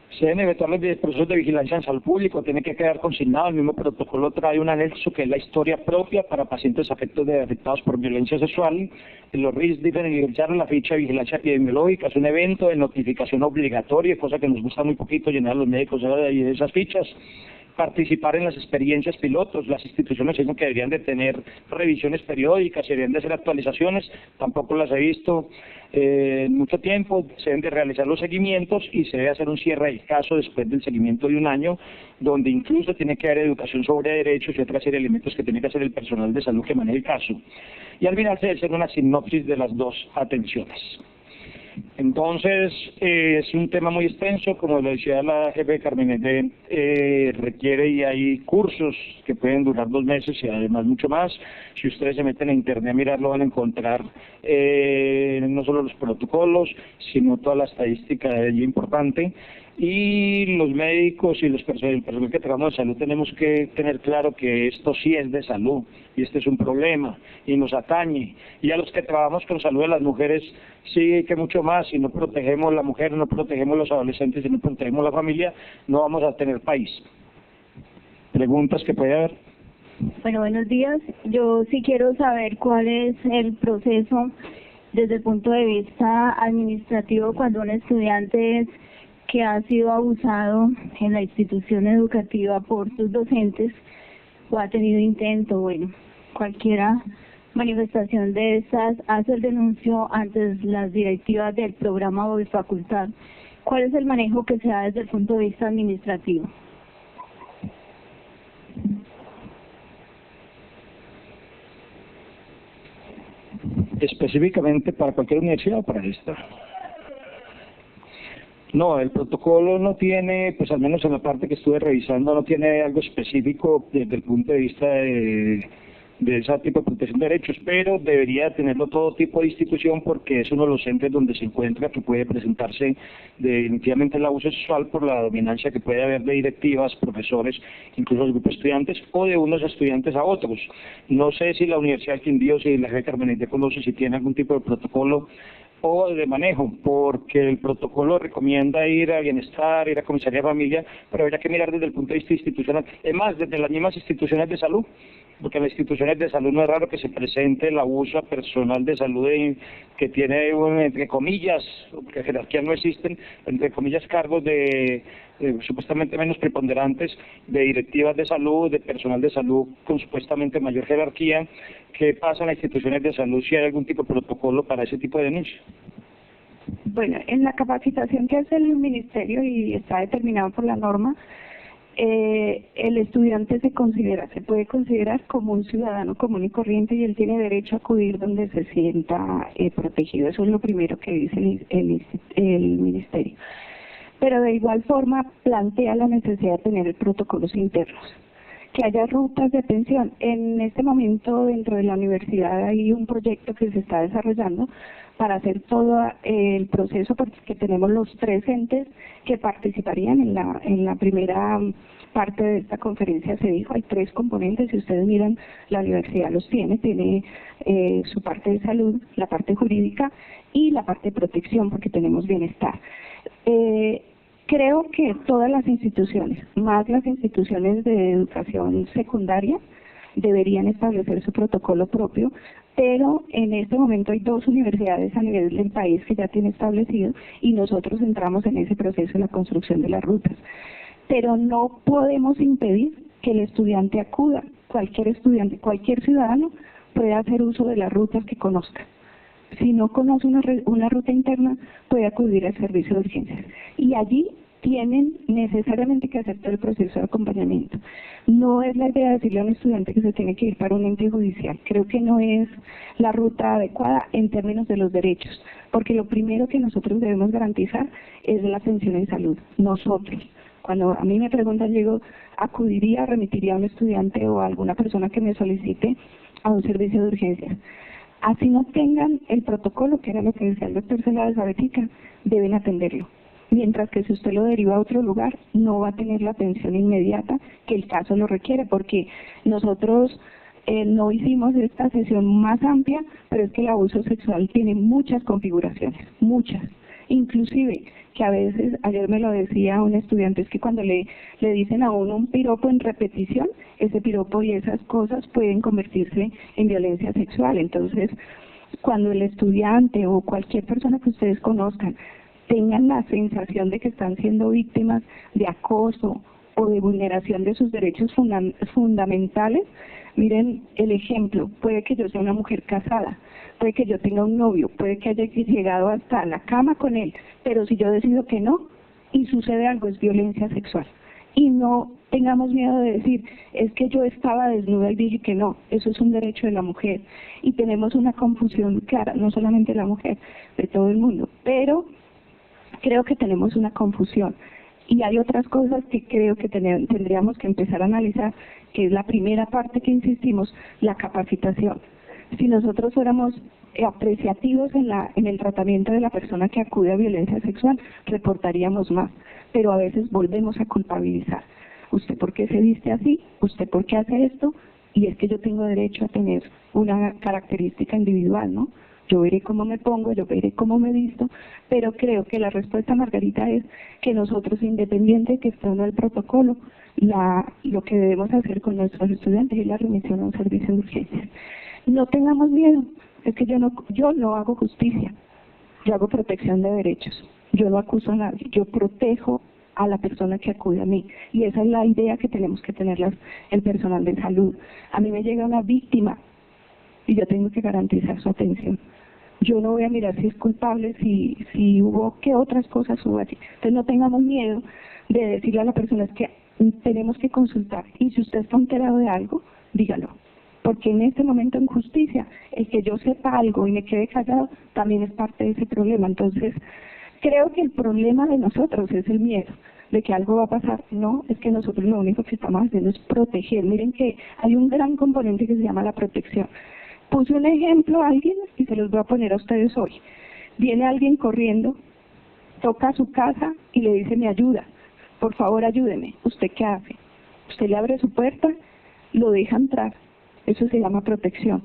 Se deben efectuar los procesos de vigilancia en salud pública, tiene que quedar consignado. El mismo protocolo trae un anexo que es la historia propia para pacientes afectados por violencia sexual. Los RIS diferenciaron la ficha de vigilancia epidemiológica, es un evento de notificación obligatoria, cosa que nos gusta muy poquito llenar a los médicos de esas fichas. Participar en las experiencias pilotos, las instituciones dicen que deberían de tener revisiones periódicas, se deberían de hacer actualizaciones, tampoco las he visto en mucho tiempo. Se deben de realizar los seguimientos y se debe hacer un cierre del caso después del seguimiento de un año, donde incluso tiene que haber educación sobre derechos y otra serie de elementos que tiene que hacer el personal de salud que maneja el caso. Y al final se debe hacer una sinopsis de las dos atenciones. Entonces, es un tema muy extenso, como lo decía la jefe Carmen Aide, requiere y hay cursos que pueden durar 2 meses y además mucho más. Si ustedes se meten en internet a mirarlo van a encontrar no solo los protocolos, sino toda la estadística de ello importante. Y los médicos y el personal que trabajamos de salud tenemos que tener claro que esto sí es de salud y este es un problema y nos atañe. Y a los que trabajamos con salud de las mujeres sí que mucho más. Si no protegemos a la mujer, no protegemos a los adolescentes, si no protegemos a la familia, no vamos a tener país. ¿Preguntas que puede haber? Bueno, buenos días. Yo sí quiero saber cuál es el proceso desde el punto de vista administrativo cuando un estudiante que ha sido abusado en la institución educativa por sus docentes o ha tenido intento, bueno, cualquiera manifestación de estas, hace el denuncio ante las directivas del programa o de facultad. ¿Cuál es el manejo que se da desde el punto de vista administrativo? ¿Específicamente para cualquier universidad o para esta? No, el protocolo no tiene, pues al menos en la parte que estuve revisando, no tiene algo específico desde el punto de vista de ese tipo de protección de derechos, pero debería tenerlo todo tipo de institución porque es uno de los entes donde se encuentra que puede presentarse definitivamente el abuso sexual por la dominancia que puede haber de directivas, profesores, incluso el grupo de estudiantes o de unos estudiantes a otros. No sé si la Universidad del Quindío, si la jefe Carmen Aide conoce si tiene algún tipo de protocolo o de manejo, porque el protocolo recomienda ir a bienestar, ir a comisaría de familia, pero habría que mirar desde el punto de vista institucional, es más, desde las mismas instituciones de salud, porque en las instituciones de salud no es raro que se presente el abuso a personal de salud que tiene, entre comillas, que jerarquía no existen, entre comillas cargos de supuestamente menos preponderantes, de directivas de salud, de personal de salud con supuestamente mayor jerarquía. ¿Qué pasa en las instituciones de salud si hay algún tipo de protocolo para ese tipo de denuncia? Bueno, en la capacitación que hace el ministerio y está determinado por la norma, el estudiante se puede considerar como un ciudadano común y corriente y él tiene derecho a acudir donde se sienta protegido. Eso es lo primero que dice el ministerio. Pero de igual forma plantea la necesidad de tener protocolos internos, que haya rutas de atención. En este momento dentro de la universidad hay un proyecto que se está desarrollando para hacer todo el proceso, porque tenemos los 3 entes que participarían en la primera parte de esta conferencia. Se dijo, hay 3 componentes, si ustedes miran, la universidad los tiene su parte de salud, la parte jurídica y la parte de protección, porque tenemos bienestar. Creo que todas las instituciones, más las instituciones de educación secundaria, deberían establecer su protocolo propio pero en este momento hay 2 universidades a nivel del país que ya tienen establecido y nosotros entramos en ese proceso de la construcción de las rutas. Pero no podemos impedir que el estudiante acuda, cualquier estudiante, cualquier ciudadano puede hacer uso de las rutas que conozca. Si no conoce una ruta interna, puede acudir al servicio de urgencias. Y allí tienen necesariamente que hacer todo el proceso de acompañamiento. No es la idea decirle a un estudiante que se tiene que ir para un ente judicial. Creo que no es la ruta adecuada en términos de los derechos, porque lo primero que nosotros debemos garantizar es la atención en salud, nosotros. Cuando a mí me preguntan, digo, acudiría, remitiría a un estudiante o a alguna persona que me solicite a un servicio de urgencias. Así no tengan el protocolo, que era lo que decía el doctor Celades ahorita, deben atenderlo. Mientras que si usted lo deriva a otro lugar, no va a tener la atención inmediata que el caso lo requiere, porque nosotros no hicimos esta sesión más amplia, pero es que el abuso sexual tiene muchas configuraciones, muchas. Inclusive, que a veces, ayer me lo decía un estudiante, es que cuando le dicen a uno un piropo en repetición, ese piropo y esas cosas pueden convertirse en violencia sexual. Entonces, cuando el estudiante o cualquier persona que ustedes conozcan tengan la sensación de que están siendo víctimas de acoso o de vulneración de sus derechos fundamentales, miren el ejemplo, puede que yo sea una mujer casada, puede que yo tenga un novio, puede que haya llegado hasta la cama con él, pero si yo decido que no, y sucede algo, es violencia sexual. Y no tengamos miedo de decir, es que yo estaba desnuda y dije que no, eso es un derecho de la mujer. Y tenemos una confusión clara, no solamente de la mujer, de todo el mundo, pero creo que tenemos una confusión. Y hay otras cosas que creo que tendríamos que empezar a analizar, que es la primera parte que insistimos, la capacitación. Si nosotros fuéramos apreciativos en el tratamiento de la persona que acude a violencia sexual, reportaríamos más, pero a veces volvemos a culpabilizar. ¿Usted por qué se viste así? ¿Usted por qué hace esto? Y es que yo tengo derecho a tener una característica individual, ¿no? Yo veré cómo me pongo, yo veré cómo me visto, pero creo que la respuesta, Margarita, es que nosotros, independiente de que esté o no el protocolo, lo que debemos hacer con nuestros estudiantes es la remisión a un servicio de urgencias. No tengamos miedo, es que yo no hago justicia, yo hago protección de derechos, yo no acuso a nadie, yo protejo a la persona que acude a mí, y esa es la idea que tenemos que tener el personal de salud. A mí me llega una víctima y yo tengo que garantizar su atención. Yo no voy a mirar si es culpable, si hubo, qué otras cosas hubo allí. Entonces no tengamos miedo de decirle a la persona es que tenemos que consultar, y si usted está enterado de algo, dígalo. Porque en este momento en justicia, el que yo sepa algo y me quede callado, también es parte de ese problema. Entonces, creo que el problema de nosotros es el miedo de que algo va a pasar. No, es que nosotros lo único que estamos haciendo es proteger. Miren que hay un gran componente que se llama la protección. Puse un ejemplo a alguien y se los voy a poner a ustedes hoy. Viene alguien corriendo, toca su casa y le dice, me ayuda, por favor ayúdeme. ¿Usted qué hace? Usted le abre su puerta, lo deja entrar. Eso se llama protección.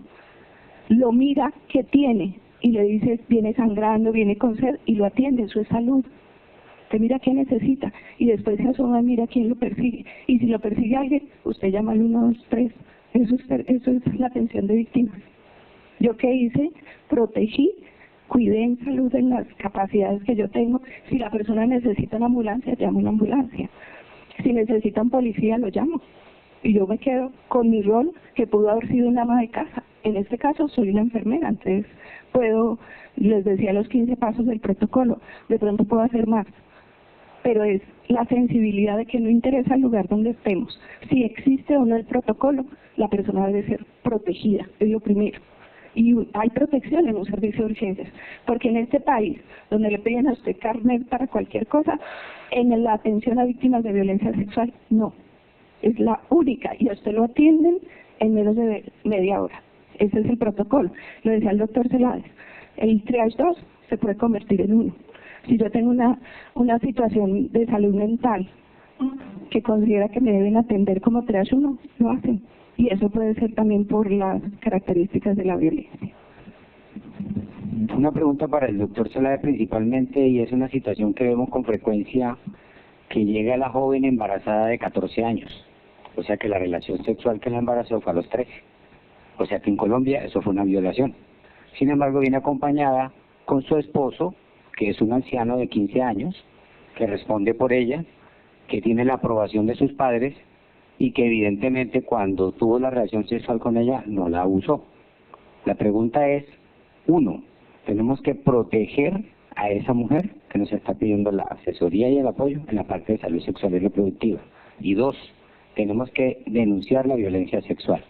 Lo mira qué tiene y le dice, viene sangrando, viene con sed, y lo atiende, eso es salud. Usted mira qué necesita y después se asoma y mira quién lo persigue. Y si lo persigue alguien, usted llama al 123. Eso es la atención de víctimas. ¿Yo qué hice? Protegí, cuidé en salud en las capacidades que yo tengo. Si la persona necesita una ambulancia, llamo una ambulancia. Si necesita un policía, lo llamo. Y yo me quedo con mi rol, que pudo haber sido una ama de casa. En este caso soy una enfermera, entonces les decía los 15 pasos del protocolo, de pronto puedo hacer más. Pero es la sensibilidad de que no interesa el lugar donde estemos. Si existe o no el protocolo, la persona debe ser protegida, es lo primero. Y hay protección en un servicio de urgencias, porque en este país, donde le piden a usted carnet para cualquier cosa, en la atención a víctimas de violencia sexual, no. Es la única, y a usted lo atienden en menos de media hora. Ese es el protocolo. Lo decía el doctor Celades. El triage 2 se puede convertir en 1. Si yo tengo una situación de salud mental que considera que me deben atender como triage 1, lo hacen. Y eso puede ser también por las características de la violencia. Una pregunta para el doctor Celades principalmente, y es una situación que vemos con frecuencia, que llega la joven embarazada de 14 años. O sea que la relación sexual que la embarazó fue a los 13. O sea que en Colombia eso fue una violación. Sin embargo, viene acompañada con su esposo, que es un anciano de 15 años, que responde por ella, que tiene la aprobación de sus padres y que evidentemente cuando tuvo la relación sexual con ella no la abusó. La pregunta es, 1, tenemos que proteger a esa mujer que nos está pidiendo la asesoría y el apoyo en la parte de salud sexual y reproductiva. Y 2, tenemos que denunciar la violencia sexual.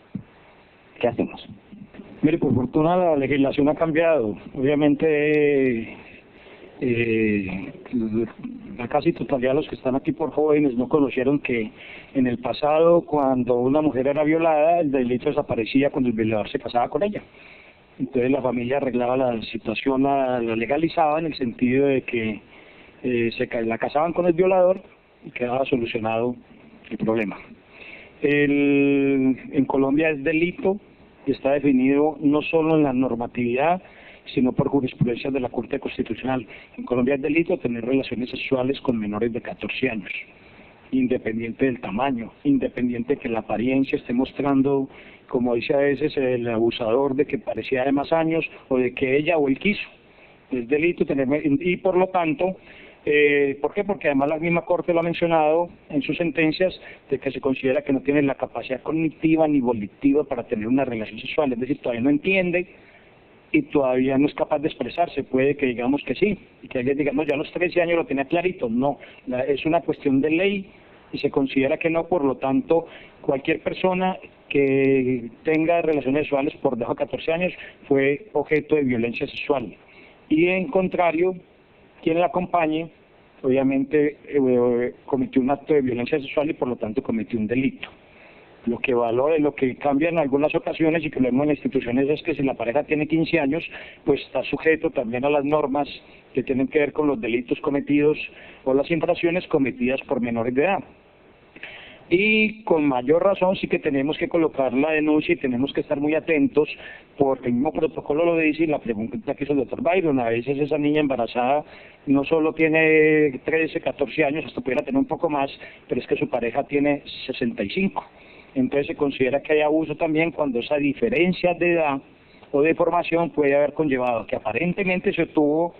¿Qué hacemos? Mire, por fortuna la legislación ha cambiado. Obviamente, la casi totalidad de los que están aquí por jóvenes no conocieron que en el pasado, cuando una mujer era violada, el delito desaparecía cuando el violador se casaba con ella. Entonces la familia arreglaba la situación, la legalizaba en el sentido de que la casaban con el violador y quedaba solucionado el problema. En Colombia es delito y está definido no solo en la normatividad, sino por jurisprudencia de la Corte Constitucional. En Colombia es delito tener relaciones sexuales con menores de 14 años, independiente del tamaño, independiente que la apariencia esté mostrando, como dice a veces el abusador, de que parecía de más años o de que ella o él quiso. Es delito tener, y por lo tanto, ¿por qué? Porque además la misma Corte lo ha mencionado en sus sentencias, de que se considera que no tiene la capacidad cognitiva ni volitiva para tener una relación sexual, es decir, todavía no entiende y todavía no es capaz de expresarse. Puede que digamos que sí, y que alguien diga, no, ya a los 13 años lo tenía clarito. No, es una cuestión de ley y se considera que no. Por lo tanto, cualquier persona que tenga relaciones sexuales por debajo de 14 años fue objeto de violencia sexual. Y en contrario, quien la acompañe, obviamente cometió un acto de violencia sexual y por lo tanto cometió un delito. Lo que cambia en algunas ocasiones y que lo vemos en las instituciones es que si la pareja tiene 15 años, pues está sujeto también a las normas que tienen que ver con los delitos cometidos o las infracciones cometidas por menores de edad. Y con mayor razón sí que tenemos que colocar la denuncia y tenemos que estar muy atentos, porque el mismo protocolo lo dice y la pregunta que hizo el doctor Byron, a veces esa niña embarazada no solo tiene 13, 14 años, hasta pudiera tener un poco más, pero es que su pareja tiene 65. Entonces se considera que hay abuso también cuando esa diferencia de edad o de formación puede haber conllevado que aparentemente se tuvo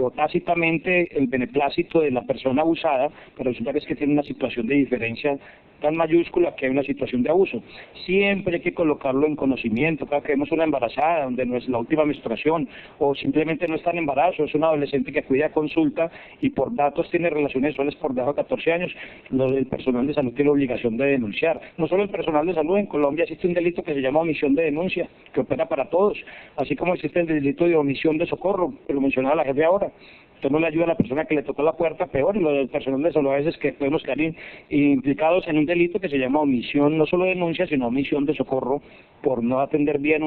o tácitamente el beneplácito de la persona abusada, pero resulta que es que tiene una situación de diferencia tan mayúscula que hay una situación de abuso. Siempre hay que colocarlo en conocimiento. Cada que vemos una embarazada donde no es la última menstruación o simplemente no está en embarazo, es un adolescente que acude a consulta y por datos tiene relaciones sexuales por debajo de 14 años, el personal de salud tiene la obligación de denunciar. No solo el personal de salud, en Colombia existe un delito que se llama omisión de denuncia, que opera para todos, así como existe el delito de omisión de socorro, que lo mencionaba la jefe ahora. Usted no le ayuda a la persona que le tocó la puerta, peor, y lo del personal de salud a veces que podemos quedar implicados en un delito que se llama omisión, no solo de denuncia, sino omisión de socorro, por no atender bien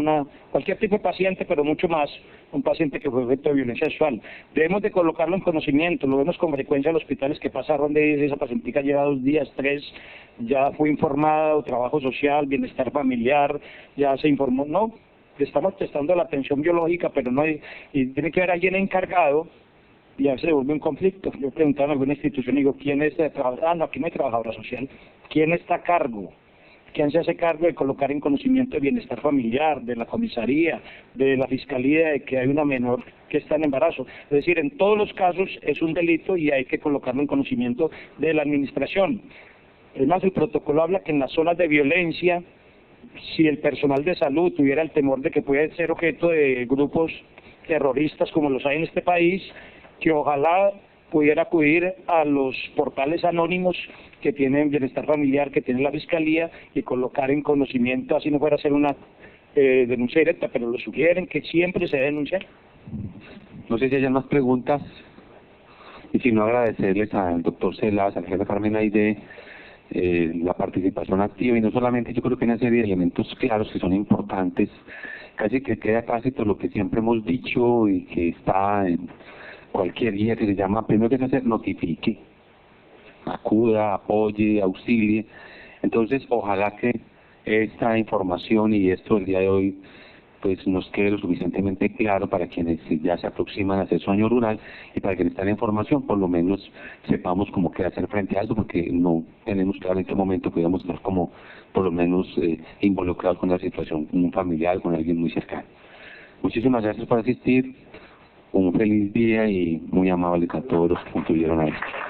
cualquier tipo de paciente, pero mucho más un paciente que fue objeto de violencia sexual. Debemos de colocarlo en conocimiento, lo vemos con frecuencia en los hospitales que pasa donde esa pacientica lleva 2 días, 3, ya fue informada, o trabajo social, bienestar familiar, ya se informó, no, le estamos prestando la atención biológica, pero no hay, y tiene que haber alguien encargado, y a veces se vuelve un conflicto. Yo preguntaba en alguna institución y digo, ¿quién es el trabajador? No, aquí no hay trabajadora social. ¿Quién está a cargo? ¿Quién se hace cargo de colocar en conocimiento de bienestar familiar, de la comisaría, de la fiscalía, de que hay una menor que está en embarazo? Es decir, en todos los casos es un delito y hay que colocarlo en conocimiento de la administración. Es más, el protocolo habla que en las zonas de violencia, si el personal de salud tuviera el temor de que puede ser objeto de grupos terroristas como los hay en este país, que ojalá pudiera acudir a los portales anónimos que tienen bienestar familiar, que tiene la fiscalía, y colocar en conocimiento, así no fuera a ser una denuncia directa, pero lo sugieren que siempre se debe denunciar. No sé si hay más preguntas, y si no, agradecerles al doctor Celas, al jefe Carmen Aide, la participación activa, y no solamente, yo creo que hay una serie de elementos claros que son importantes, casi que queda casi todo lo que siempre hemos dicho y que está en cualquier guía que se llama, primero que se hace, notifique, acuda, apoye, auxilie. Entonces, ojalá que esta información y esto el día de hoy pues nos quede lo suficientemente claro para quienes ya se aproximan a hacer su año rural y para quienes están en formación, por lo menos sepamos cómo qué hacer frente a eso, porque no tenemos claro en qué momento podemos estar como por lo menos involucrados con la situación, con un familiar, con alguien muy cercano. Muchísimas gracias por asistir, un feliz día y muy amables a todos los que contribuyeron a esto.